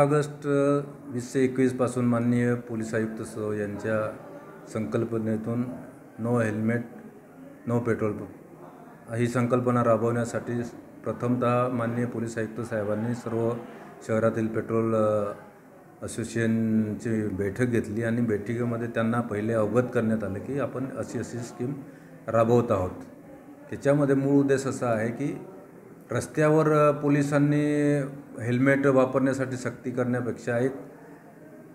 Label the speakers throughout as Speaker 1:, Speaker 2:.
Speaker 1: August 2021 पासून माननीय police आयुक्त सो यांच्या संकल्पनेतून नो हेल्मेट नो पेट्रोल ही संकल्पना राबवण्यासाठी प्रथमतः माननीय पोलीस आयुक्त साहेबांनी सर्व शहरातील पेट्रोल असोसिएशनची बैठक घेतली आणि बैठकीमध्ये त्यांना पहिले अवगत करण्यात आले की आपण अशी स्कीम राबवत आहोत। त्याच्यामध्ये मूळ उद्देश असा आहे की रस्त्यावर पोलिसांनी हेल्मेट वापरण्यासाठी सक्ती करण्यापेक्षा एक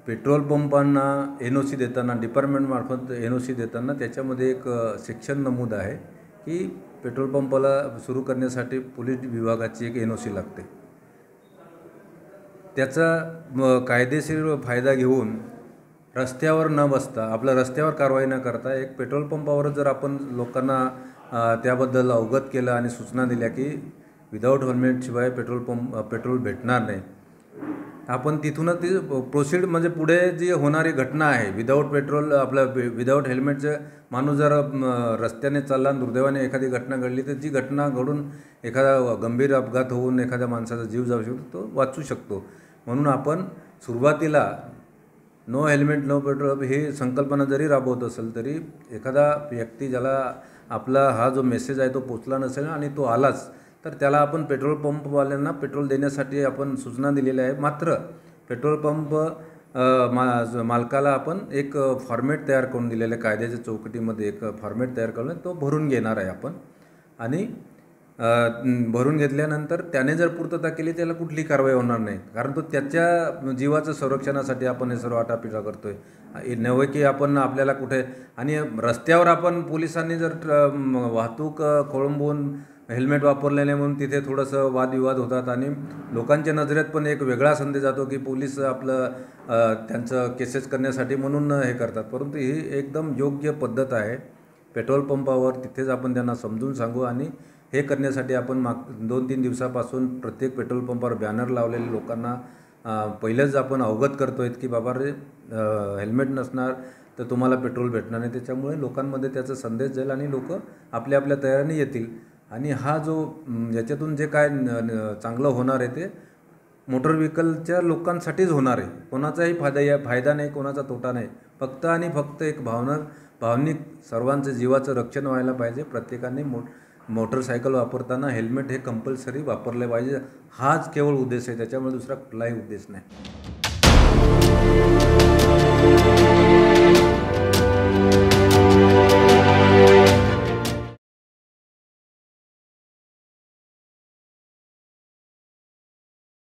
Speaker 1: पेट्रोल पंपांना NOC देताना डिपार्टमेंटमार्फत NOC देताना त्याच्यामध्ये एक सेक्शन नमूद आहे की पेट्रोल पंपाला सुरू करण्यासाठी पोलीस विभागाची एक NOC लागते। त्याचा कायदेशीर फायदा घेऊन रस्त्यावर न बसता आपल्या रस्त्यावर कारवाई न करता एक पेट्रोल पंपावर जर आपण लोकांना त्याबद्दल अवगत केलं आणि सूचना दिल्या की विदाऊट हेल्मेटशिवाय पेट्रोल भेटणार नाही, आपण तिथूनच ती प्रोसीड म्हणजे पुढे जी होणारी घटना आहे विदाऊट हेल्मेटचे माणूस जर रस्त्याने चालला आणि दुर्दैवाने एखादी घटना घडली तर जी घटना घडून एखादा गंभीर अपघात होऊन एखाद्या माणसाचा जीव जाऊ शकतो, तो वाचू शकतो। म्हणून आपण सुरुवातीला नो हेल्मेट नो पेट्रोल ही संकल्पना जरी राबवत असेल तरी एखादा व्यक्ती ज्याला आपला हा जो मेसेज आहे तो पोचला नसेल आणि तो आलाच तर त्याला आपण पेट्रोल पंपवाल्यांना पेट्रोल देण्यासाठी आपण सूचना दिलेल्या आहे। मात्र पेट्रोल पंप मालकाला आपण एक फॉर्मॅट तयार करून दिलेला आहे, कायद्याच्या चौकटीमध्ये एक फॉर्मॅट तयार करून तो भरून घेणार आहे आपण आणि भरून घेतल्यानंतर त्याने जर पूर्तता केली त्याला कुठली कारवाई होणार नाही, कारण तो त्याच्या जीवाचं संरक्षणासाठी आपण हे सर्व आटापिटा करतोय। नव्हे की आपण आपल्याला कुठे आणि रस्त्यावर आपण पोलिसांनी जर वाहतूक खोळंबून हेल्मेट वापरलेले म्हणून तिथे थोडंसं वादविवाद होतात आणि लोकांच्या नजरेत पण एक वेगळा संदेश जातो की पोलीस आपलं त्यांचं केसेस करण्यासाठी म्हणून हे करतात, परंतु ही एकदम योग्य पद्धत आहे। पेट्रोल पंपावर तिथेच आपण त्यांना समजून सांगू आणि हे करण्यासाठी आपण 2-3 दिवसापासून प्रत्येक पेट्रोल पंपावर बॅनर लावलेले लोकांना पहिलेच आपण अवगत करतो आहेत की बाबा रे हेल्मेट नसणार तर तुम्हाला पेट्रोल भेटणार नाही। त्याच्यामुळे लोकांमध्ये त्याचा संदेश जाईल आणि लोक आपल्या तयारीने येतील आणि हा जो याच्यातून जे काय चांगलं होणार आहे ते मोटर व्हेकलच्या लोकांसाठीच होणार आहे, कोणाचाही फायदा नाही, कोणाचा तोटा नाही, फक्त आणि फक्त एक भावनिक सर्वांचं जीवाचं रक्षण व्हायला पाहिजे। प्रत्येकाने मोटरसायकल वापरताना हेल्मेट हे कंपल्सरी वापरले पाहिजे, हाच केवळ उद्देश आहे, त्याच्यामुळे दुसरा कुठलाही उद्देश नाही।